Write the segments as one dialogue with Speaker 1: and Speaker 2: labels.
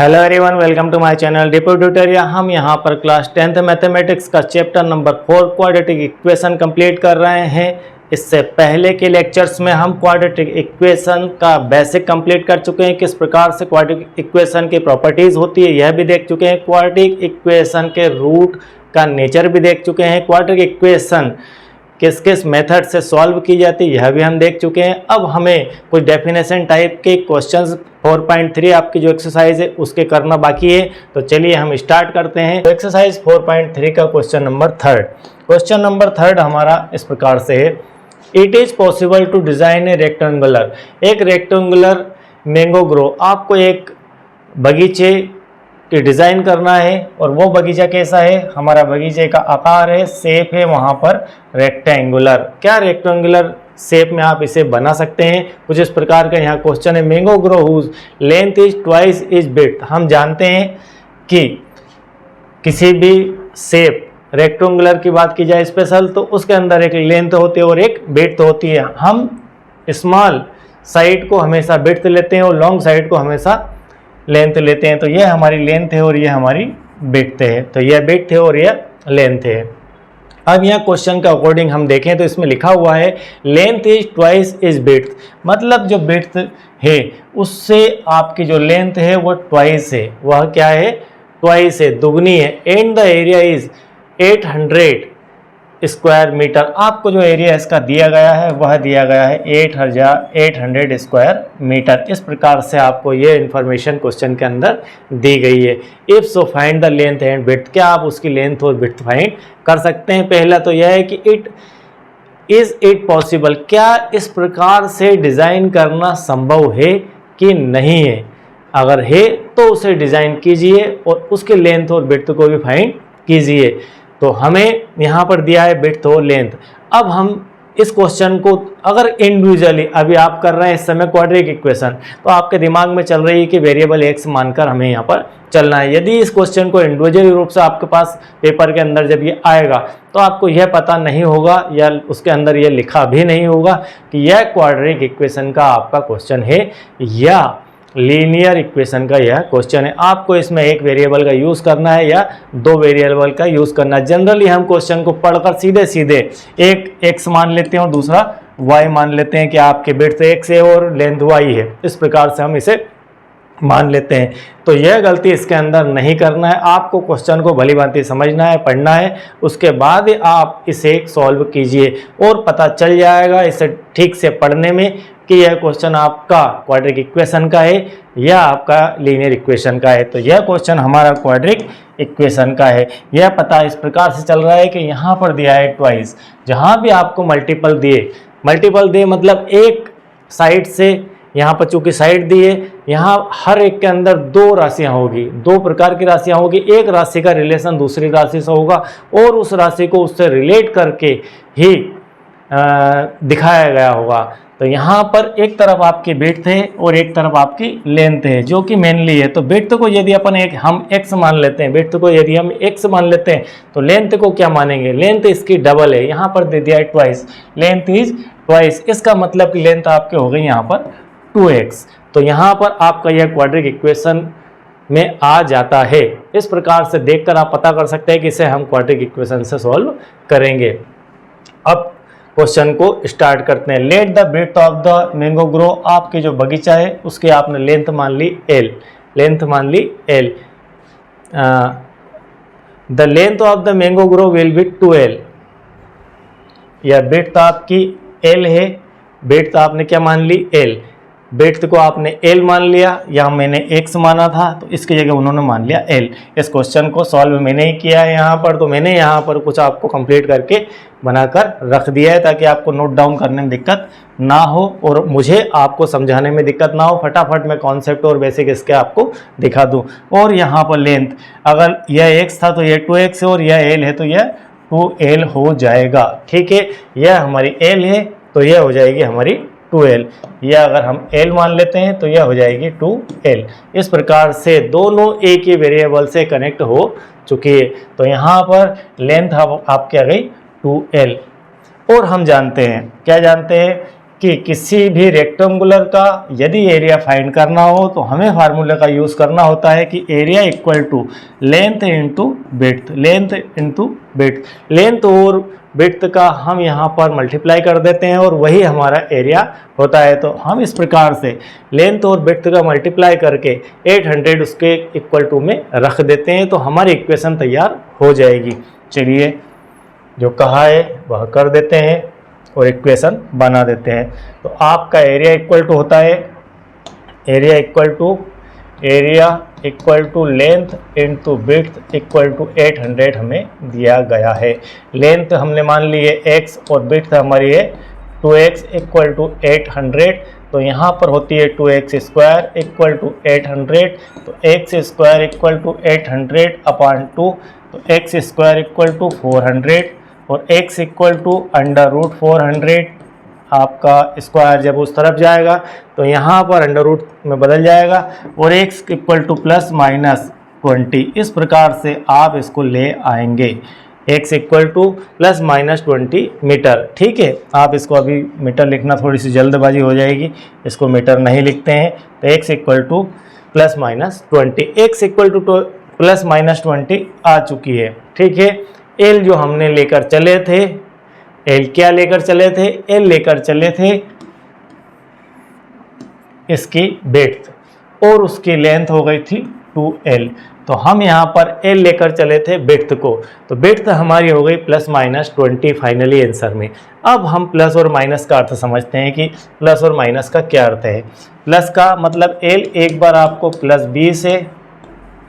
Speaker 1: Hello everyone, welcome to my channel depot tutorial. हम यहाँ पर क्लास 10th मैथमेटिक्स का chapter number 4 quadratic equation complete कर रहे हैं। इससे पहले के लेक्चर्स में हम क्वाड्रेटिक इक्वेशन का बेसिक कंप्लीट कर चुके हैं, किस प्रकार से क्वाड्रेटिक इक्वेशन की प्रॉपर्टीज़ होती है यह भी देख चुके हैं। क्वाड्रेटिक इक्वेशन के रूट का नेचर भी देख चुके हैं। क्वाड्रेटिक इक्वेशन किस किस मेथड से सॉल्व की जाती है यह भी हम देख चुके हैं। अब हमें कुछ डेफिनेशन टाइप के क्वेश्चंस 4.3 आपकी जो एक्सरसाइज है उसके करना बाकी है, तो चलिए हम स्टार्ट करते हैं। तो एक्सरसाइज 4.3 का क्वेश्चन नंबर 3। क्वेश्चन नंबर 3 हमारा इस प्रकार से है, it is possible to design a rectangular, एक रेक्टेंगुलर मैंगो ग्रो। आपको एक बगीचे कि डिज़ाइन करना है और वो बगीचा कैसा है, हमारा बगीचे का आकार है, शेप है वहाँ पर रेक्टेंगुलर। क्या रेक्टेंगुलर शेप में आप इसे बना सकते हैं, कुछ इस प्रकार का यहाँ क्वेश्चन है। Mango grove whose length is twice is width. हम जानते हैं कि किसी भी शेप रेक्टेंगुलर की बात की जाए स्पेशल, तो उसके अंदर एक लेंथ होती है और एक विड्थ होती है। हम स्मॉल साइड को हमेशा विड्थ लेते हैं और लॉन्ग साइड को हमेशा लेंथ लेते हैं। तो यह हमारी लेंथ है और यह हमारी विड्थ है। तो यह विड्थ है और यह लेंथ है। अब यहाँ क्वेश्चन के अकॉर्डिंग हम देखें तो इसमें लिखा हुआ है length is twice is width, मतलब जो विड्थ है उससे आपकी जो लेंथ है वो ट्वाइस है। वह क्या है, ट्वाइस है, दुगनी है। And the area is 800 square metre. आपको जो एरिया इसका दिया गया है वह दिया गया है 800 स्क्वायर मीटर। इस प्रकार से आपको ये इन्फॉर्मेशन क्वेश्चन के अंदर दी गई है। If so find the length and width, क्या आप उसकी लेंथ और विड्थ फाइंड कर सकते हैं। पहला तो यह है कि इट पॉसिबल, क्या इस प्रकार से डिज़ाइन करना संभव है कि नहीं है। अगर है तो उसे डिज़ाइन कीजिए और उसके लेंथ और विड्थ को भी फाइंड कीजिए। तो हमें यहाँ पर दिया है विड्थ और लेंथ। अब हम इस क्वेश्चन को अगर इंडिविजुअली अभी आप कर रहे हैं इस समय क्वाड्रेटिक इक्वेशन, तो आपके दिमाग में चल रही है कि वेरिएबल एक्स मानकर हमें यहाँ पर चलना है। यदि इस क्वेश्चन को इंडिविजुअली रूप से आपके पास पेपर के अंदर जब ये आएगा तो आपको यह पता नहीं होगा या उसके अंदर यह लिखा भी नहीं होगा कि यह क्वाड्रेटिक इक्वेशन का आपका क्वेश्चन है या लीनियर इक्वेशन का यह क्वेश्चन है। आपको इसमें एक वेरिएबल का यूज़ करना है या दो वेरिएबल का यूज़ करना है। जनरली हम क्वेश्चन को पढ़कर सीधे सीधे एक एक्स मान लेते हैं और दूसरा वाई मान लेते हैं कि आपके विड्थ एक्स है और लेंथ वाई है। इस प्रकार से हम इसे मान लेते हैं। तो यह गलती इसके अंदर नहीं करना है। आपको क्वेश्चन को भली भांति समझना है, पढ़ना है, उसके बाद आप इसे सॉल्व कीजिए और पता चल जाएगा इसे ठीक से पढ़ने में कि यह क्वेश्चन आपका क्वाड्रेटिक इक्वेशन का है या आपका लीनियर इक्वेशन का है। तो यह क्वेश्चन हमारा क्वाड्रेटिक इक्वेशन का है। यह पता इस प्रकार से चल रहा है कि यहाँ पर दिया है ट्वाइस। जहाँ भी आपको मल्टीपल दिए मतलब एक साइड से, यहाँ पर चूंकि साइड दिए, यहाँ हर एक के अंदर दो राशियाँ होगी, दो प्रकार की राशियाँ होगी। एक राशि का रिलेशन दूसरी राशि से होगा और उस राशि को उससे रिलेट करके ही दिखाया गया होगा। तो यहाँ पर एक तरफ आपकी विड्थ है और एक तरफ आपकी लेंथ है जो कि मेनली है। तो विड्थ को यदि हम x मान लेते हैं, विड्थ को यदि हम x मान लेते हैं तो लेंथ को क्या मानेंगे, लेंथ इसकी डबल है। यहाँ पर दे दिया है ट्वाइस, लेंथ इज ट्वाइस। इसका मतलब कि लेंथ आपके हो गई यहाँ पर 2x। तो यहाँ पर आपका यह क्वाड्रेटिक इक्वेशन में आ जाता है। इस प्रकार से देखकर आप पता कर सकते हैं कि इसे हम क्वाड्रेटिक इक्वेशन से सॉल्व करेंगे। अब क्वेश्चन को स्टार्ट करते हैं। Let the width of the mango grow, आपके जो बगीचा है उसकी आपने लेंथ मान ली L, लेंथ मान ली L। The length of the mango grow will be 2L। यह विड्थ आपकी L है, विड्थ आपने क्या मान ली L, विड्थ को आपने L मान लिया, या मैंने x माना था तो इसकी जगह उन्होंने मान लिया L। इस क्वेश्चन को सॉल्व मैंने ही किया है यहाँ पर, तो मैंने यहाँ पर कुछ आपको कंप्लीट करके बनाकर रख दिया है ताकि आपको नोट डाउन करने में दिक्कत ना हो और मुझे आपको समझाने में दिक्कत ना हो। फटाफट मैं कॉन्सेप्ट और बेसिक इसके आपको दिखा दूँ। और यहाँ पर लेंथ, अगर यह x था तो यह 2x है और यह L है तो यह 2L हो जाएगा। ठीक है, यह हमारी L है तो यह हो जाएगी हमारी 2L, या अगर हम L मान लेते हैं तो यह हो जाएगी 2L। इस प्रकार से दोनों एक ही वेरिएबल से कनेक्ट हो चुकी है। तो यहाँ पर लेंथ आपकी आ गई 2L। और हम जानते हैं, क्या जानते हैं कि किसी भी रेक्टेंगुलर का यदि एरिया फाइंड करना हो तो हमें फार्मूले का यूज़ करना होता है कि area equal to length into width, length into width. Length और विड्थ का हम यहाँ पर मल्टीप्लाई कर देते हैं और वही हमारा एरिया होता है। तो हम इस प्रकार से लेंथ और विड्थ का मल्टीप्लाई करके 800 उसके इक्वल टू में रख देते हैं तो हमारी इक्वेशन तैयार हो जाएगी। चलिए जो कहा है वह कर देते हैं और इक्वेशन बना देते हैं। तो आपका एरिया इक्वल टू होता है area equal to length into width equal to 800 हमें दिया गया है। लेंथ हमने मान ली है x और विड्थ हमारी है 2x इक्वल टू 800। तो यहाँ पर होती है 2x स्क्वायर इक्वल टू 800। तो x square equal to 800 upon 2, तो x स्क्वायर इक्वल टू 400 और x equal to under root 400। आपका स्क्वायर जब उस तरफ जाएगा तो यहाँ पर अंडर रूट में बदल जाएगा और x equal to plus minus 20। इस प्रकार से आप इसको ले आएंगे x equal to plus minus 20 metre. ठीक है, आप इसको अभी मीटर लिखना थोड़ी सी जल्दबाजी हो जाएगी, इसको मीटर नहीं लिखते हैं। तो x equal to plus minus 20, x equal to plus minus 20 आ चुकी है। ठीक है, L जो हमने लेकर चले थे, L क्या लेकर चले थे? L लेकर चले थे इसकी विड्थ और उसकी लेंथ हो गई थी 2L। तो हम यहाँ पर L लेकर चले थे विड्थ को, तो विड्थ हमारी हो गई प्लस माइनस 20 फाइनली आंसर में। अब हम प्लस और माइनस का अर्थ समझते हैं कि प्लस और माइनस का क्या अर्थ है। प्लस का मतलब L एक बार आपको प्लस 20 है,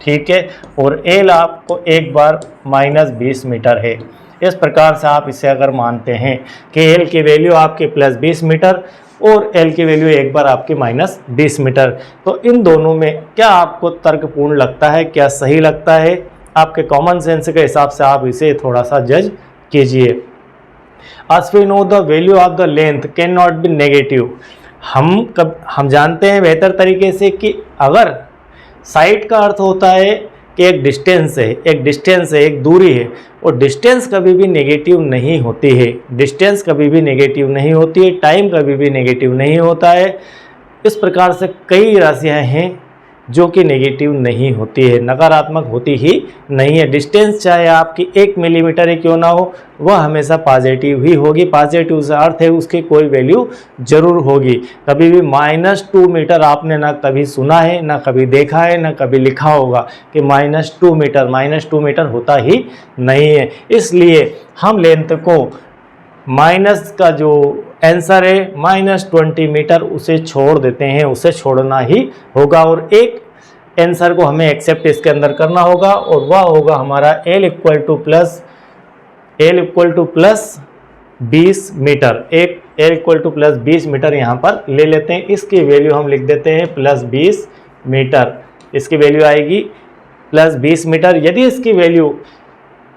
Speaker 1: ठीक है, और L आपको एक बार माइनस 20 मीटर है। इस प्रकार से आप इसे अगर मानते हैं कि L की वैल्यू आपके प्लस 20 मीटर और L की वैल्यू एक बार आपकी माइनस 20 मीटर, तो इन दोनों में क्या आपको तर्कपूर्ण लगता है, क्या सही लगता है? आपके कॉमन सेंस के हिसाब से आप इसे थोड़ा सा जज कीजिए। As we know the value of the length cannot be negative। हम जानते हैं बेहतर तरीके से कि अगर साइड का अर्थ होता है कि एक डिस्टेंस है, एक दूरी है, और डिस्टेंस कभी भी नेगेटिव नहीं होती है, डिस्टेंस कभी भी नेगेटिव नहीं होती है, टाइम कभी भी नेगेटिव नहीं होता है। इस प्रकार से कई राशियां हैं जो कि नेगेटिव नहीं होती है, नकारात्मक होती ही नहीं है। डिस्टेंस चाहे आपकी 1 मिलीमीटर ही क्यों ना हो, वह हमेशा पॉजिटिव ही होगी। पॉजिटिव से अर्थ है उसकी कोई वैल्यू जरूर होगी। कभी भी -2 मीटर आपने ना कभी सुना है, ना कभी देखा है, ना कभी लिखा होगा कि -2 मीटर होता ही नहीं है। इसलिए हम लेंथ को माइनस का जो आंसर है -20 मीटर उसे छोड़ देते हैं, उसे छोड़ना ही होगा और एक आंसर को हमें एक्सेप्ट इसके अंदर करना होगा और वह होगा हमारा L equal to plus 20 metre. एक L equal to plus 20 metre यहाँ पर ले लेते हैं। इसकी वैल्यू हम लिख देते हैं प्लस 20 मीटर। इसकी वैल्यू आएगी प्लस 20 मीटर। यदि इसकी वैल्यू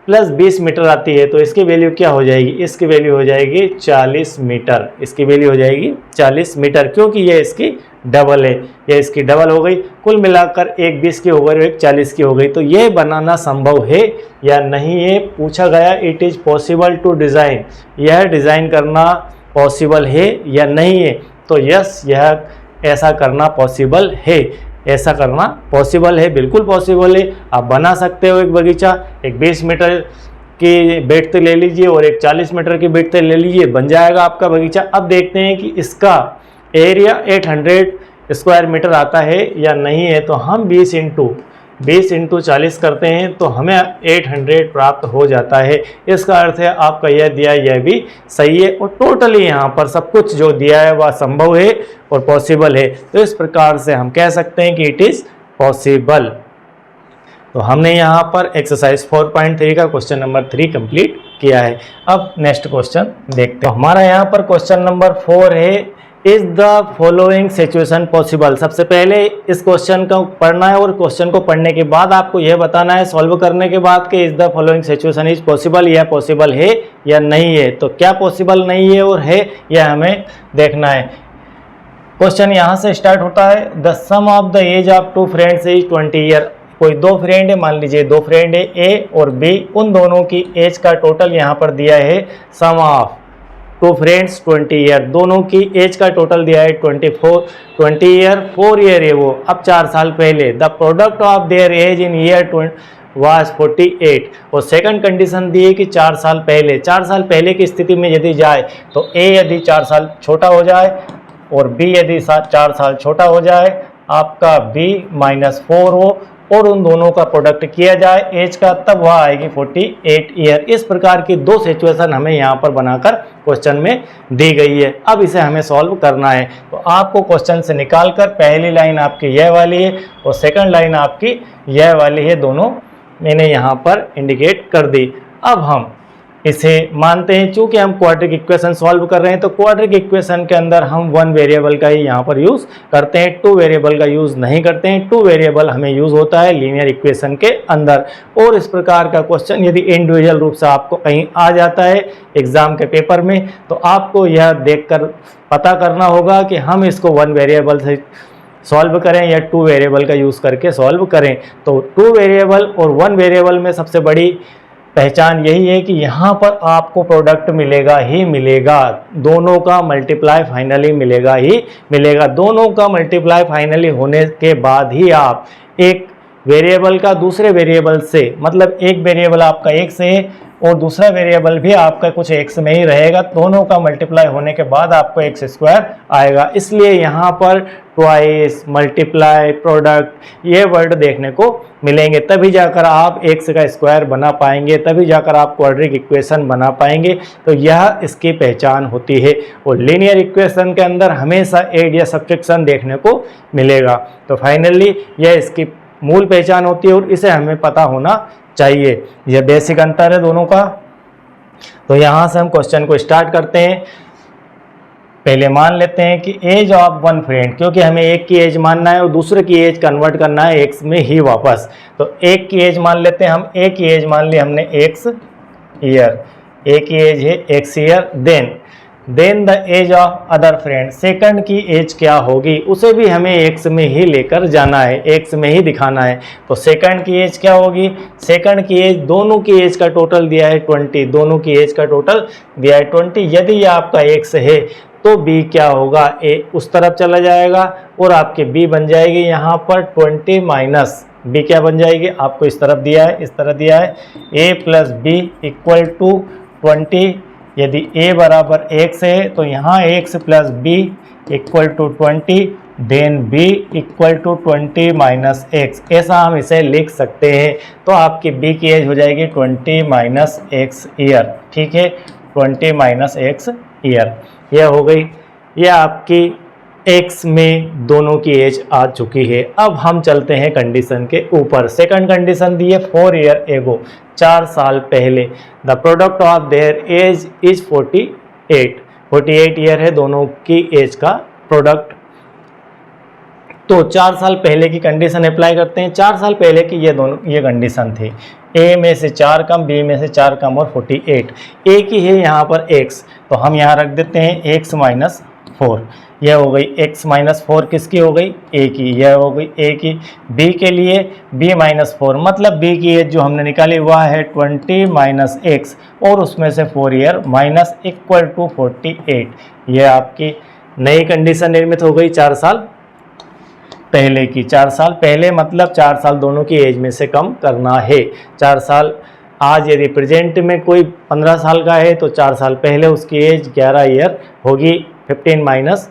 Speaker 1: प्लस 20 मीटर आती है तो इसकी वैल्यू क्या हो जाएगी? इसकी वैल्यू हो जाएगी 40 मीटर। इसकी वैल्यू हो जाएगी 40 मीटर, क्योंकि ये इसकी डबल है, ये इसकी डबल हो गई। कुल मिलाकर एक 20 की हो गई और एक 40 की हो गई। तो ये बनाना संभव है या नहीं है पूछा गया। It is possible to design, यह डिज़ाइन करना पॉसिबल है या नहीं है? तो यस, यह ऐसा करना पॉसिबल है, ऐसा करना पॉसिबल है, बिल्कुल पॉसिबल है। आप बना सकते हो एक बगीचा, एक 20 मीटर की विड्थ ले लीजिए और एक 40 मीटर की विड्थ ले लीजिए, बन जाएगा आपका बगीचा। अब देखते हैं कि इसका एरिया 800 स्क्वायर मीटर आता है या नहीं है। तो हम 20 इंटू 40 करते हैं तो हमें 800 प्राप्त हो जाता है। इसका अर्थ है आपका यह दिया, यह भी सही है और टोटली यहाँ पर सब कुछ जो दिया है वह संभव है और पॉसिबल है। तो इस प्रकार से हम कह सकते हैं कि इट इज़ पॉसिबल। तो हमने यहाँ पर एक्सरसाइज 4.3 का क्वेश्चन नंबर 3 कंप्लीट किया है। अब नेक्स्ट क्वेश्चन देखते हैं। हमारा यहाँ पर क्वेश्चन नंबर 4 है, is the following situation possible. सबसे पहले इस क्वेश्चन को पढ़ना है और क्वेश्चन को पढ़ने के बाद आपको यह बताना है सॉल्व करने के बाद कि is the following situation is possible, यह पॉसिबल है या नहीं है। तो क्या पॉसिबल नहीं है और है यह हमें देखना है। क्वेश्चन यहाँ से स्टार्ट होता है, the sum of the age of 2 friends is 20 year. कोई 2 फ्रेंड है, मान लीजिए 2 फ्रेंड है A और B, उन दोनों की एज का टोटल यहाँ पर दिया है सम ऑफ टू फ्रेंड्स 20 ईयर, दोनों की एज का टोटल दिया है 20 ईयर, 4 ईयर है वो, अब 4 साल पहले। The product of their age in year was 48। और सेकंड कंडीशन दी है कि 4 साल पहले, 4 साल पहले की स्थिति में यदि जाए तो ए यदि 4 साल छोटा हो जाए और बी यदि 4 साल छोटा हो जाए, आपका बी -4 हो और उन दोनों का प्रोडक्ट किया जाए एज का, तब वह आएगी 48 ईयर। इस प्रकार की दो सिचुएशन हमें यहाँ पर बनाकर क्वेश्चन में दी गई है। अब इसे हमें सॉल्व करना है। तो आपको क्वेश्चन से निकालकर पहली लाइन आपकी यह वाली है और सेकंड लाइन आपकी यह वाली है, दोनों मैंने यहाँ पर इंडिकेट कर दी। अब हम इसे मानते हैं, चूंकि हम क्वाड्रेटिक इक्वेशन सॉल्व कर रहे हैं तो क्वाड्रेटिक इक्वेशन के अंदर हम 1 वेरिएबल का ही यहाँ पर यूज़ करते हैं, 2 वेरिएबल का यूज़ नहीं करते हैं। 2 वेरिएबल हमें यूज़ होता है लीनियर इक्वेशन के अंदर। और इस प्रकार का क्वेश्चन यदि इंडिविजुअल रूप से आपको कहीं आ जाता है एग्जाम के पेपर में, तो आपको यह देखकर पता करना होगा कि हम इसको 1 वेरिएबल से सॉल्व करें या 2 वेरिएबल का यूज़ करके सॉल्व करें। तो 2 वेरिएबल और 1 वेरिएबल में सबसे बड़ी पहचान यही है कि यहाँ पर आपको प्रोडक्ट मिलेगा ही मिलेगा, दोनों का मल्टीप्लाई फाइनली मिलेगा ही मिलेगा। दोनों का मल्टीप्लाई फाइनली होने के बाद ही आप एक वेरिएबल का दूसरे वेरिएबल से, मतलब एक वेरिएबल आपका एक से है और दूसरा वेरिएबल भी आपका कुछ एक्स में ही रहेगा, दोनों का मल्टीप्लाई होने के बाद आपको एक्स स्क्वायर आएगा। इसलिए यहाँ पर ट्वाइस, मल्टीप्लाई, प्रोडक्ट ये वर्ड देखने को मिलेंगे, तभी जाकर आप एक्स का स्क्वायर बना पाएंगे, तभी जाकर आप क्वाड्रेटिक इक्वेशन बना पाएंगे। तो यह इसकी पहचान होती है। और लीनियर इक्वेशन के अंदर हमेशा एड या सब्ट्रैक्शन देखने को मिलेगा। तो फाइनली यह इसकी मूल पहचान होती है और इसे हमें पता होना चाहिए। यह बेसिक अंतर है दोनों का। तो यहाँ से हम क्वेश्चन को स्टार्ट करते हैं। पहले मान लेते हैं कि एज ऑफ 1 फ्रेंड, क्योंकि हमें एक की एज मानना है और दूसरे की एज कन्वर्ट करना है एक्स में ही वापस। तो एक की एज मान लेते हैं हम, एक की एज मान ली हमने एक्स ईयर, एक की एज है x year. Then the age of other friend, second की एज क्या होगी उसे भी हमें एक्स में ही लेकर जाना है, एक्स में ही दिखाना है। तो सेकंड की एज क्या होगी, सेकंड की एज, दोनों की एज का टोटल दिया है 20, दोनों की एज का टोटल दिया है 20। यदि ये आपका एक्स है तो बी क्या होगा, ए उस तरफ चला जाएगा और आपके बी बन जाएगी यहाँ पर 20 माइनस बी क्या बन जाएगी, आपको इस तरफ दिया है, इस तरह दिया है a plus b equal to 20। यदि a बराबर x है तो यहाँ x plus b equal to 20, then b equal to 20 minus x, ऐसा हम इसे लिख सकते हैं। तो आपकी b की एज हो जाएगी 20 माइनस एक्स ईयर, ठीक है, 20 माइनस एक्स ईयर। यह हो गई, यह आपकी x में दोनों की एज आ चुकी है। अब हम चलते हैं कंडीशन के ऊपर। सेकंड कंडीशन दी है 4 ईयर एगो, 4 साल पहले। The product of their age is 48 year है दोनों की एज का प्रोडक्ट। तो 4 साल पहले की कंडीशन अप्लाई करते हैं। 4 साल पहले की ये कंडीशन थी, ए में से 4 कम, बी में से 4 कम और 48। ए की है यहाँ पर x, तो हम यहाँ रख देते हैं x माइनस 4। यह हो गई x माइनस 4 किसकी हो गई, a की, यह हो गई a की। b के लिए b माइनस 4, मतलब b की एज जो हमने निकाली वह है 20 माइनस एक्स और उसमें से 4 ईयर माइनस इक्वल टू 48। यह आपकी नई कंडीशन निर्मित हो गई 4 साल पहले की। 4 साल पहले मतलब 4 साल दोनों की एज में से कम करना है। 4 साल, आज यदि प्रेजेंट में कोई 15 साल का है तो 4 साल पहले उसकी एज 11 ईयर होगी, 15 माइनस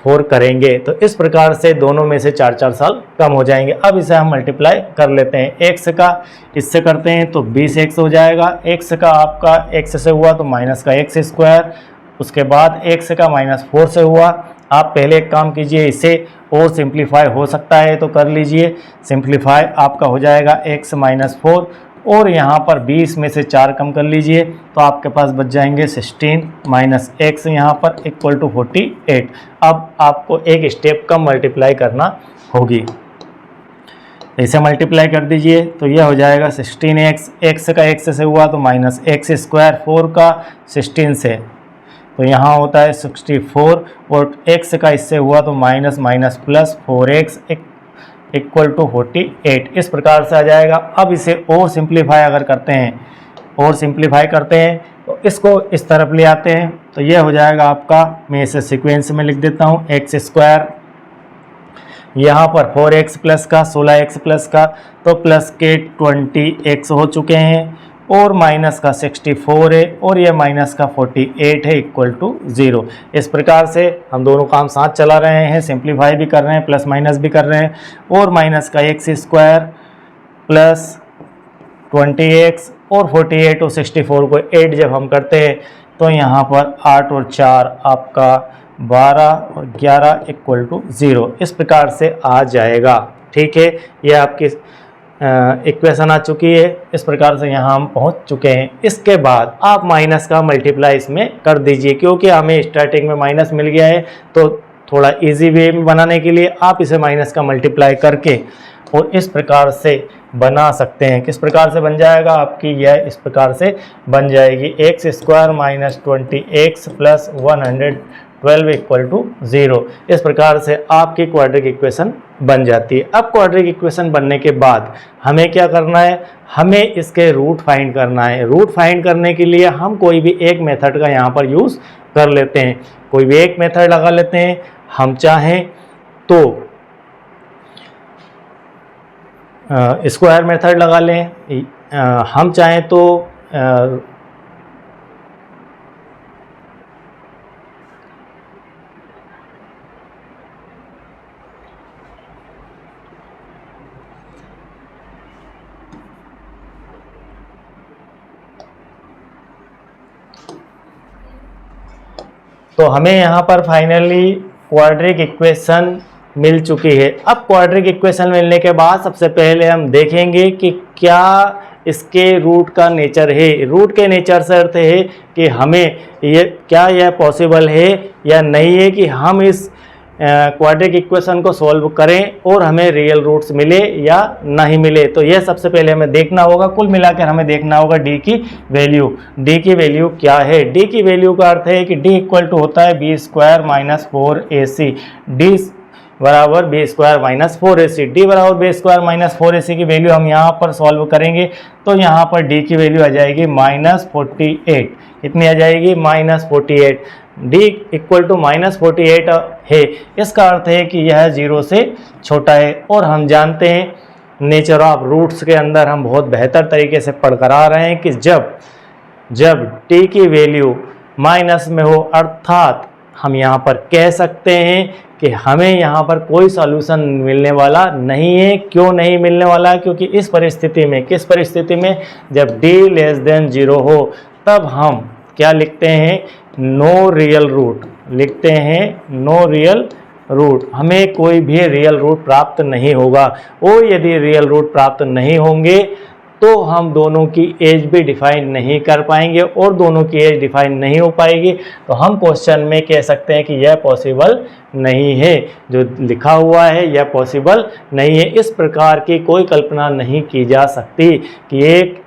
Speaker 1: 4 करेंगे तो इस प्रकार से दोनों में से 4 साल कम हो जाएंगे। अब इसे हम मल्टीप्लाई कर लेते हैं। x का इससे करते हैं तो 20x हो जाएगा, x का आपका x से हुआ तो माइनस का एक्स स्क्वायर, उसके बाद x का -4 से हुआ। आप पहले एक काम कीजिए, इसे और सिंप्लीफाई हो सकता है तो कर लीजिए। सिंप्लीफाई आपका हो जाएगा x -4 और यहाँ पर 20 में से 4 कम कर लीजिए तो आपके पास बच जाएंगे 16 माइनस एक्स यहाँ पर इक्वल टू 48। अब आपको एक स्टेप कम मल्टीप्लाई करना होगी, इसे मल्टीप्लाई कर दीजिए तो यह हो जाएगा 16x, x का x से हुआ तो माइनस एक्स स्क्वायर, 4 का 16 से तो यहाँ होता है 64 और x का इससे हुआ तो minus minus plus 4x equal to 48। इस प्रकार से आ जाएगा। अब इसे और सिंप्लीफाई अगर करते हैं, और सिंप्लीफाई करते हैं तो इसको इस तरफ ले आते हैं तो ये हो जाएगा आपका, मैं इसे सीक्वेंस में लिख देता हूँ, एक्स स्क्वायर, यहाँ पर 4x प्लस का 16x प्लस का, तो प्लस के 20x हो चुके हैं, और माइनस का 64 है, और ये माइनस का 48 है, इक्वल टू 0। इस प्रकार से हम दोनों काम साथ चला रहे हैं, सिंप्लीफाई भी कर रहे हैं, प्लस माइनस भी कर रहे हैं, और माइनस का एक्स स्क्वायर प्लस 20x और 48 और 64 को 8 जब हम करते हैं तो यहाँ पर 8 और 4 आपका 12 और 11 इक्वल टू 0, इस प्रकार से आ जाएगा। ठीक है, ये आपकी इक्वेशन आ चुकी है। इस प्रकार से यहाँ हम पहुँच चुके हैं। इसके बाद आप माइनस का मल्टीप्लाई इसमें कर दीजिए, क्योंकि हमें स्टार्टिंग में माइनस मिल गया है, तो थोड़ा इजी वे में बनाने के लिए आप इसे माइनस का मल्टीप्लाई करके और इस प्रकार से बना सकते हैं। किस प्रकार से बन जाएगा आपकी, यह इस प्रकार से बन जाएगी, x square minus 20x plus 112 equal to 0। इस प्रकार से आपकी क्वाड्रिक इक्वेशन बन जाती है। अब क्वाड्रिक इक्वेशन बनने के बाद हमें क्या करना है, हमें इसके रूट फाइंड करना है। रूट फाइंड करने के लिए हम कोई भी एक मेथड का यहाँ पर यूज़ कर लेते हैं, कोई भी एक मेथड लगा लेते हैं। हम चाहें तो स्क्वायर मेथड लगा लें, हम चाहें तो हमें यहाँ पर फाइनली क्वाड्रिक इक्वेशन मिल चुकी है। अब क्वाड्रिक इक्वेशन मिलने के बाद सबसे पहले हम देखेंगे कि क्या इसके रूट का नेचर है। रूट के नेचर से अर्थ है कि हमें क्या यह पॉसिबल है या नहीं है कि हम इस क्वाड्रिक इक्वेशन को सॉल्व करें और हमें रियल रूट्स मिले या नहीं मिले। तो यह सबसे पहले हमें देखना होगा। कुल मिलाकर हमें देखना होगा डी की वैल्यू। डी की वैल्यू क्या है? डी की वैल्यू का अर्थ है कि डी इक्वल टू होता है b square minus 4ac। D बराबर b square minus 4ac। D बराबर बी स्क्वायर माइनस 4ac की वैल्यू हम यहाँ पर सॉल्व करेंगे तो यहाँ पर डी की वैल्यू आ जाएगी -48। कितनी आ जाएगी? -48। डी इक्वल टू -48 है। इसका अर्थ है कि यह 0 से छोटा है। और हम जानते हैं नेचर ऑफ रूट्स के अंदर हम बहुत बेहतर तरीके से पढ़ कर आ रहे हैं कि जब टी की वैल्यू माइनस में हो, अर्थात हम यहाँ पर कह सकते हैं कि हमें यहाँ पर कोई सॉल्यूशन मिलने वाला नहीं है। क्यों नहीं मिलने वाला? क्योंकि इस परिस्थिति में, किस परिस्थिति में? जब d लेस देन 0 हो तब हम क्या लिखते हैं? नो रियल रूट लिखते हैं। नो रियल रूट, हमें कोई भी रियल रूट प्राप्त नहीं होगा। और यदि रियल रूट प्राप्त नहीं होंगे तो हम दोनों की एज भी डिफाइन नहीं कर पाएंगे, और दोनों की एज डिफाइन नहीं हो पाएगी तो हम क्वेश्चन में कह सकते हैं कि यह पॉसिबल नहीं है। जो लिखा हुआ है यह पॉसिबल नहीं है। इस प्रकार की कोई कल्पना नहीं की जा सकती कि एक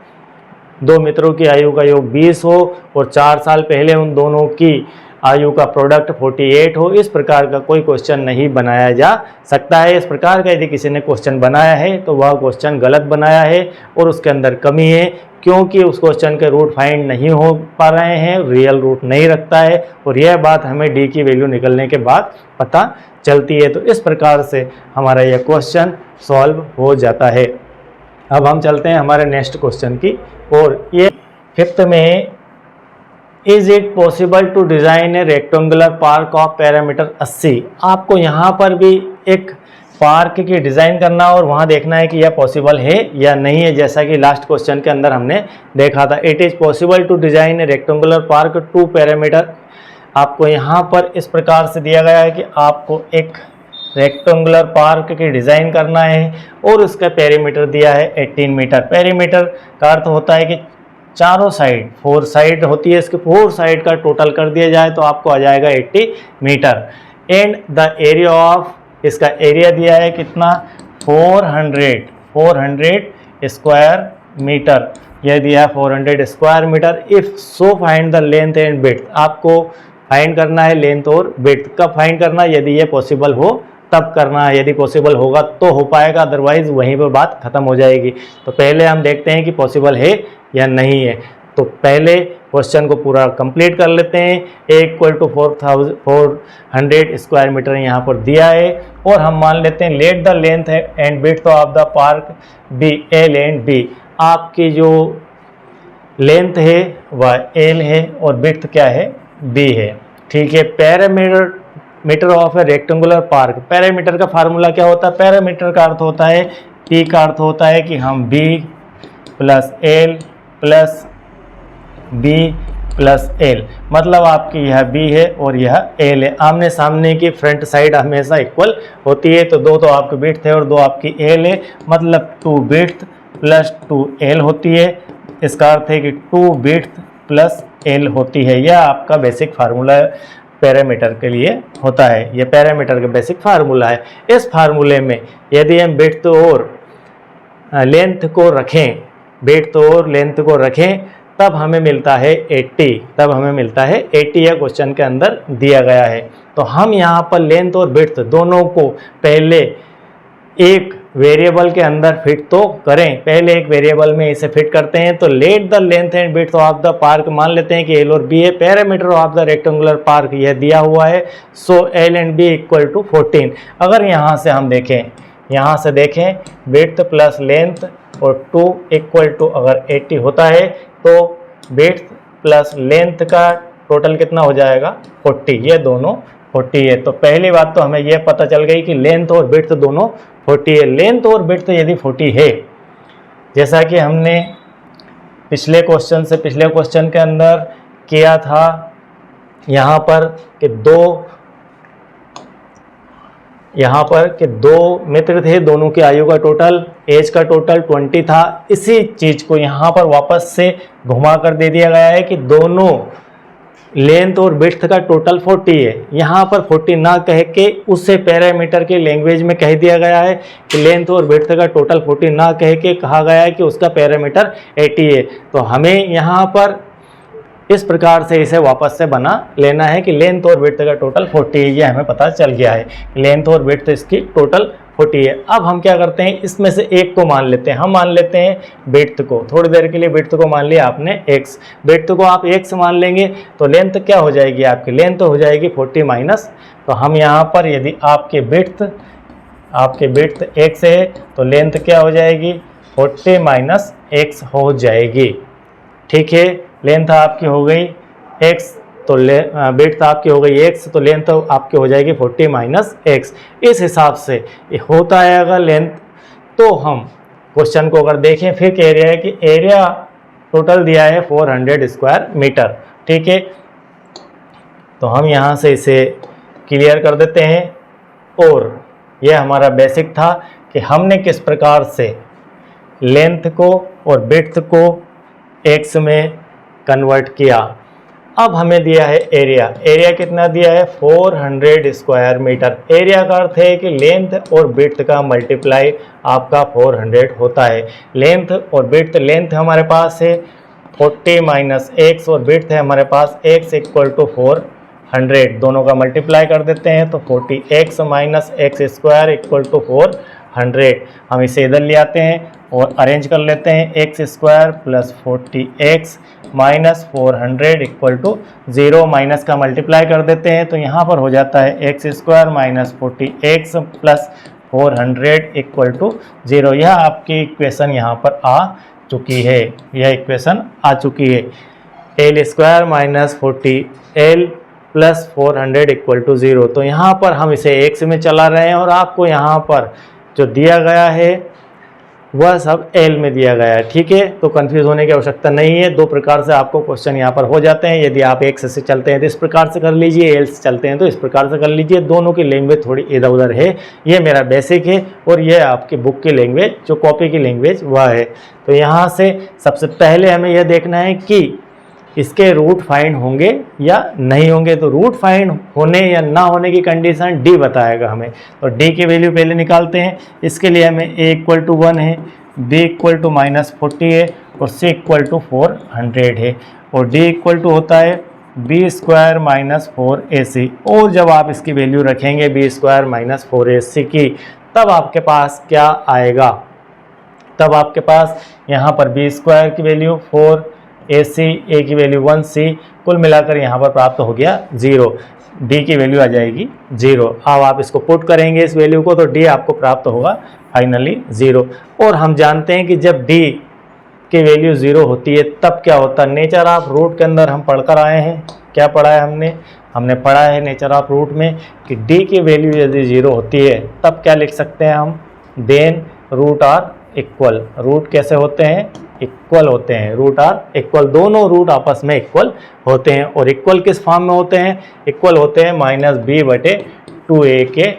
Speaker 1: दो मित्रों की आयु का योग 20 हो और 4 साल पहले उन दोनों की आयु का प्रोडक्ट 48 हो। इस प्रकार का कोई क्वेश्चन नहीं बनाया जा सकता है। इस प्रकार का यदि किसी ने क्वेश्चन बनाया है तो वह क्वेश्चन गलत बनाया है और उसके अंदर कमी है, क्योंकि उस क्वेश्चन के रूट फाइंड नहीं हो पा रहे हैं, रियल रूट नहीं रखता है। और यह बात हमें डी की वैल्यू निकलने के बाद पता चलती है। तो इस प्रकार से हमारा यह क्वेश्चन सॉल्व हो जाता है। अब हम चलते हैं हमारे नेक्स्ट क्वेश्चन की और ये 5th में, is it possible to design a rectangular park of perimeter 80। आपको यहाँ पर भी एक पार्क की डिज़ाइन करना और वहाँ देखना है कि यह पॉसिबल है या नहीं है। जैसा कि लास्ट क्वेश्चन के अंदर हमने देखा था, it is possible to design a rectangular park 2 perimeter. आपको यहाँ पर इस प्रकार से दिया गया है कि आपको एक रेक्टेंगुलर पार्क की डिज़ाइन करना है और उसका पेरीमीटर दिया है 18 मीटर। पेरीमीटर का अर्थ होता है कि चारों साइड, 4 साइड होती है, इसके 4 साइड का टोटल कर दिया जाए तो आपको आ जाएगा 80 metre. And the area of, इसका एरिया दिया है कितना? 400 स्क्वायर मीटर। यह दिया है 400 square metre. If so find the length and width. आपको फाइंड करना है लेंथ और विड्थ। कब फाइंड करना है? यदि ये पॉसिबल हो तब करना है। यदि पॉसिबल होगा तो हो पाएगा, अदरवाइज वहीं पर बात खत्म हो जाएगी। तो पहले हम देखते हैं कि पॉसिबल है या नहीं है। तो पहले क्वेश्चन को पूरा कंप्लीट कर लेते हैं। A equal to 400 square metre यहाँ पर दिया है और हम मान लेते हैं let the length and width of the park be L and B। आपकी जो लेंथ है वह L है और विड्थ क्या है, B है। ठीक है। Perimeter of A rectangular park, parameter का फार्मूला क्या होता है? पैरामीटर का अर्थ होता है, P का अर्थ होता है कि हम B plus L plus B plus L, मतलब आपकी यह B है और यह L है। आमने सामने की फ्रंट साइड हमेशा इक्वल होती है, तो दो तो आपकी विड्थ है और दो आपकी L है, मतलब 2 विड्थ प्लस 2 L होती है। इसका अर्थ है कि 2 विड्थ प्लस L होती है। यह आपका बेसिक फार्मूला पैरामीटर के लिए होता है। यह पैरामीटर का बेसिक फार्मूला है। इस फार्मूले में यदि हम विड्थ और लेंथ को रखें, विड्थ और लेंथ को रखें, तब हमें मिलता है 80, तब हमें मिलता है 80, यह क्वेश्चन के अंदर दिया गया है। तो हम यहाँ पर लेंथ और विड्थ दोनों को पहले एक वेरिएबल के अंदर फिट तो करें, पहले एक वेरिएबल में इसे फिट करते हैं। तो let the length and width of the park, मान लेते हैं कि L और B है। Perimeter of the rectangular park यह दिया हुआ है, so L and B equal to 14। अगर यहाँ से हम देखें, यहाँ से देखें विड्थ प्लस लेंथ और 2 इक्वल टू अगर 80 होता है तो विड्थ प्लस लेंथ का टोटल कितना हो जाएगा, 40। ये दोनों 40 है। तो पहली बात तो हमें यह पता चल गई कि लेंथ और विड्थ दोनों 40 है। लेंथ और विड्थ यदि 40 है, जैसा कि हमने पिछले क्वेश्चन के अंदर किया था, यहाँ पर कि दो मित्र थे, दोनों की आयु का टोटल, एज का टोटल 20 था। इसी चीज को यहाँ पर वापस से घुमा कर दे दिया गया है कि दोनों लेंथ और विड्थ का टोटल 40 है। यहाँ पर 40 ना कह के उसे पैरामीटर के लैंग्वेज में कह दिया गया है कि लेंथ और विड्थ का टोटल 40 ना कह के कहा गया है कि उसका पैरामीटर 80 है। तो हमें यहाँ पर इस प्रकार से इसे वापस से बना लेना है कि लेंथ और विड्थ का टोटल 40 है। ये हमें पता चल गया है, लेंथ और विड्थ इसकी टोटल 40 है। अब हम क्या करते हैं, इसमें से एक को मान लेते हैं। हम मान लेते हैं विड्थ को, थोड़ी देर के लिए विड्थ को मान लिया आपने x, विड्थ को आप x मान लेंगे तो लेंथ क्या हो जाएगी, आपकी लेंथ हो जाएगी 40 माइनस। तो हम यहाँ पर यदि आपके विड्थ x है तो लेंथ क्या हो जाएगी, 40 माइनस x हो जाएगी। ठीक है, लेंथ आपकी हो गई x, तो विड्थ आपकी हो गई x, तो लेंथ आपकी हो जाएगी 40 माइनस x। इस हिसाब से होता है अगर लेंथ, तो हम क्वेश्चन को अगर देखें, फिर कह रहा है कि एरिया टोटल दिया है 400 स्क्वायर मीटर। ठीक है, तो हम यहाँ से इसे क्लियर कर देते हैं। और यह हमारा बेसिक था कि हमने किस प्रकार से लेंथ को और विड्थ को x में कन्वर्ट किया। अब हमें दिया है एरिया, एरिया कितना दिया है, 400 स्क्वायर मीटर। एरिया का अर्थ है कि लेंथ और विड्थ का मल्टीप्लाई आपका 400 होता है। लेंथ और विड्थ, लेंथ हमारे पास है 40 माइनस x और विड्थ है हमारे पास x इक्वल टू 400, दोनों का मल्टीप्लाई कर देते हैं तो 40x minus x square equal to 400। हम इसे इधर ले आते हैं और अरेंज कर लेते हैं, x square plus 40x minus 400 equal to 0, minus का मल्टीप्लाई कर देते हैं तो यहाँ पर हो जाता है x square minus 40x plus 400 equal to 0। यह आपकी इक्वेशन यहाँ पर आ चुकी है, यह इक्वेशन आ चुकी है। L square minus 40l plus 400 equal to 0। तो यहाँ पर हम इसे x में चला रहे हैं और आपको यहाँ पर जो दिया गया है वह सब L में दिया गया है। ठीक है, तो कंफ्यूज होने की आवश्यकता नहीं है। दो प्रकार से आपको क्वेश्चन यहाँ पर हो जाते हैं। यदि आप x से चलते हैं तो इस प्रकार से कर लीजिए, L से चलते हैं तो इस प्रकार से कर लीजिए। दोनों की लैंग्वेज थोड़ी इधर उधर है। ये मेरा बेसिक है और ये आपकी बुक की लैंग्वेज, जो कॉपी की लैंग्वेज वह है। तो यहाँ से सबसे पहले हमें यह देखना है कि इसके रूट फाइंड होंगे या नहीं होंगे। तो रूट फाइंड होने या ना होने की कंडीशन डी बताएगा हमें। तो डी की वैल्यू पहले निकालते हैं। इसके लिए हमें a इक्वल टू 1 है, b इक्वल टू माइनस 40 है और c इक्वल टू 400 है और d इक्वल टू होता है b स्क्वायर माइनस 4ac। और जब आप इसकी वैल्यू रखेंगे b स्क्वायर माइनस 4ac की, तब आपके पास क्या आएगा, तब आपके पास यहाँ पर b स्क्वायर की वैल्यू 4, AC, A की वैल्यू 1, C, कुल मिलाकर यहाँ पर प्राप्त हो गया 0, D की वैल्यू आ जाएगी 0। अब आप इसको पुट करेंगे इस वैल्यू को, तो D आपको प्राप्त होगा फाइनली 0। और हम जानते हैं कि जब D की वैल्यू 0 होती है तब क्या होता है, नेचर ऑफ रूट के अंदर हम पढ़कर आए हैं। क्या पढ़ा है हमने पढ़ा है नेचर ऑफ रूट में कि D की वैल्यू यदि 0 होती है तब क्या लिख सकते हैं हम, then root are equal. Root कैसे होते हैं, इक्वल होते हैं, रूट आर इक्वल, दोनों रूट आपस में इक्वल होते हैं। और इक्वल किस फॉर्म में होते हैं, इक्वल होते हैं -b/2a के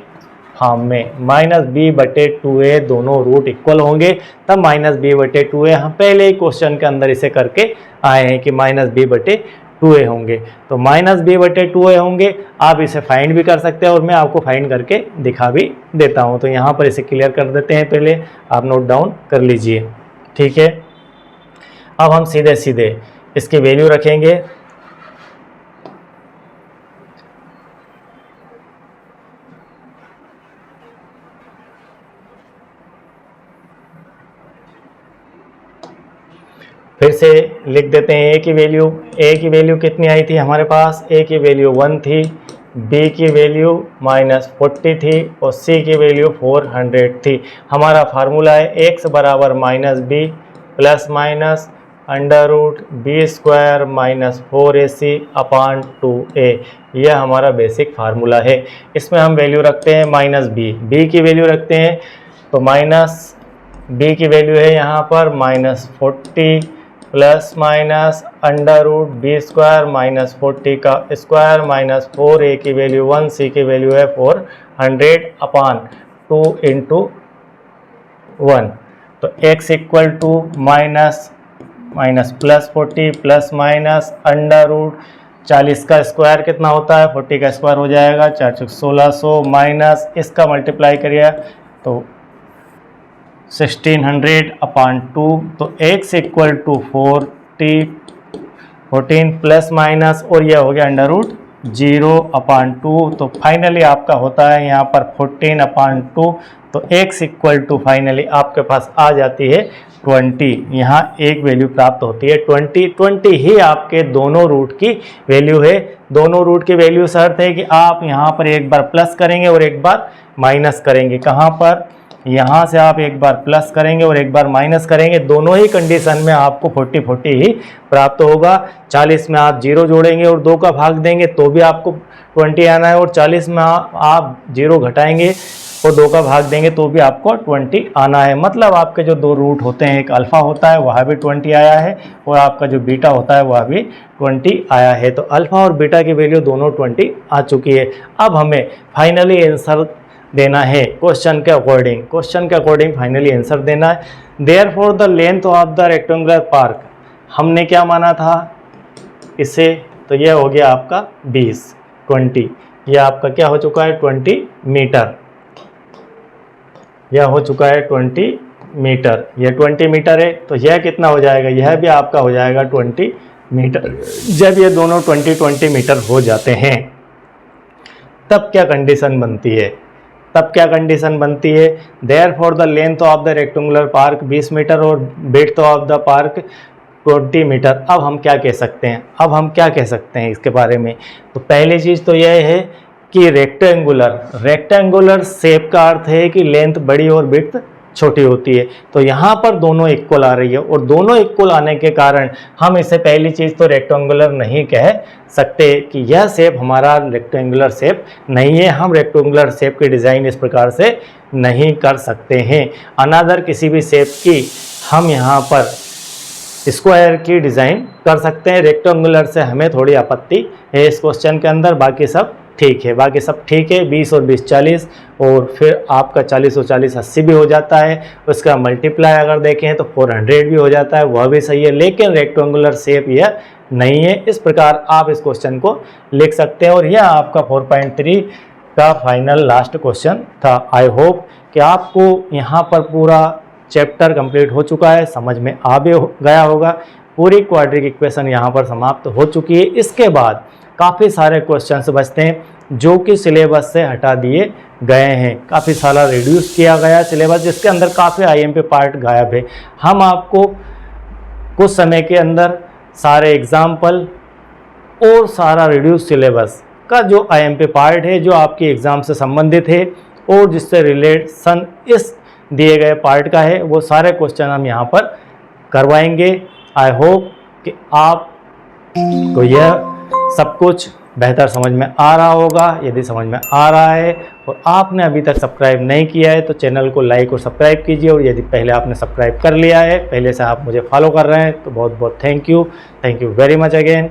Speaker 1: फॉर्म में। -b/2a दोनों रूट इक्वल होंगे तब -b/2a, हम पहले ही क्वेश्चन के अंदर इसे करके आए हैं कि -b/2a होंगे, तो -b/2a होंगे। आप इसे फाइंड भी कर सकते हैं और मैं आपको फाइंड करके दिखा भी देता हूं। तो यहाँ पर इसे क्लियर कर देते हैं, पहले आप नोट डाउन कर लीजिए, ठीक है। अब हम सीधे सीधे इसकी वैल्यू रखेंगे। फिर से लिख देते हैं a की वैल्यू कितनी आई थी हमारे पास, a की वैल्यू 1 थी, b की वैल्यू -40 थी और c की वैल्यू 400 थी। हमारा फार्मूला है x बराबर -b plus minus √b² -4ac अपान 2a, यह हमारा बेसिक फार्मूला है। इसमें हम वैल्यू रखते हैं -b की वैल्यू रखते हैं, तो -b की वैल्यू है यहाँ पर -40 प्लस माइनस √b² -40 का स्क्वायर -4a की वैल्यू 1, c की वैल्यू है 400 अपान 2 × 1। तो x equal to minus plus 40 plus minus √40 का स्क्वायर कितना होता है, 40 का स्क्वायर हो जाएगा 4 × 1600 माइनस इसका मल्टीप्लाई करिए तो 1600 अपान 2, तो x equal to 14 plus minus और यह हो गया √0 अपान 2। तो फाइनली आपका होता है यहाँ पर 14 अपान 2, तो x इक्वल टू फाइनली आपके पास आ जाती है 20। यहाँ एक वैल्यू प्राप्त होती है 20 ही आपके दोनों रूट की वैल्यू है। दोनों रूट की वैल्यू शर्त है कि आप यहाँ पर एक बार प्लस करेंगे और एक बार माइनस करेंगे। कहाँ पर, यहाँ से आप एक बार प्लस करेंगे और एक बार माइनस करेंगे, दोनों ही कंडीशन में आपको 40 ही प्राप्त होगा। 40 में आप 0 जोड़ेंगे और 2 का भाग देंगे तो भी आपको 20 आना है, और 40 में आप 0 घटाएंगे और 2 का भाग देंगे तो भी आपको 20 आना है। मतलब आपके जो दो रूट होते हैं, एक अल्फ़ा होता है वह भी 20 आया है और आपका जो बीटा होता है वह भी 20 आया है। तो अल्फ़ा और बीटा की वैल्यू दोनों 20 आ चुकी है। अब हमें फाइनली आंसर देना है क्वेश्चन के अकॉर्डिंग फाइनली आंसर देना है। Therefore the length of the rectangular park, हमने क्या माना था इसे, तो यह हो गया आपका 20, यह आपका क्या हो चुका है 20 मीटर, यह हो चुका है 20 मीटर, यह 20 मीटर है। तो यह कितना हो जाएगा, यह भी आपका हो जाएगा 20 मीटर। जब ये दोनों 20 मीटर हो जाते हैं तब क्या कंडीशन बनती है, therefore the length of the rectangular park 20 metre और width of the park 20 metre. अब हम क्या कह सकते हैं इसके बारे में, तो पहली चीज़ तो यह है कि रेक्टेंगुलर शेप का अर्थ है कि लेंथ बड़ी और विड्थ छोटी होती है। तो यहाँ पर दोनों इक्वल आ रही है और दोनों इक्वल आने के कारण हम इसे पहली चीज़ तो रेक्टेंगुलर नहीं कह सकते कि यह शेप हमारा रेक्टेंगुलर शेप नहीं है। हम रेक्टेंगुलर शेप की डिज़ाइन इस प्रकार से नहीं कर सकते हैं। अनदर किसी भी शेप की हम यहाँ पर स्क्वायर की डिज़ाइन कर सकते हैं। रेक्टेंगुलर से हमें थोड़ी आपत्ति है इस क्वेश्चन के अंदर, बाकी सब ठीक है, 20 और 20 40 और फिर आपका 40 और 40 80 भी हो जाता है। उसका मल्टीप्लाई अगर देखें तो 400 भी हो जाता है, वह भी सही है, लेकिन रेक्टेंगुलर शेप यह नहीं है। इस प्रकार आप इस क्वेश्चन को लिख सकते हैं और यह आपका 4.3 का फाइनल लास्ट क्वेश्चन था। आई होप कि आपको यहाँ पर पूरा चैप्टर कंप्लीट हो चुका है, समझ में आ भी गया होगा। पूरी क्वाड्रिक इक्वेशन यहाँ पर समाप्त हो चुकी है। इसके बाद काफ़ी सारे क्वेश्चंस बचते हैं जो कि सिलेबस से हटा दिए गए हैं, काफ़ी सारा रिड्यूस किया गया सिलेबस, जिसके अंदर काफ़ी आईएमपी पार्ट गायब है। हम आपको कुछ समय के अंदर सारे एग्जाम्पल और सारा रिड्यूस सिलेबस का जो IMP पार्ट है जो आपके एग्ज़ाम से संबंधित है और जिससे रिलेशन इस दिए गए पार्ट का है, वो सारे क्वेश्चन हम यहाँ पर करवाएंगे। आई होप कि आपको यह सब कुछ बेहतर समझ में आ रहा होगा। यदि समझ में आ रहा है और आपने अभी तक सब्सक्राइब नहीं किया है तो चैनल को लाइक और सब्सक्राइब कीजिए, और यदि पहले आपने सब्सक्राइब कर लिया है, पहले से आप मुझे फॉलो कर रहे हैं, तो बहुत बहुत thank you very much again.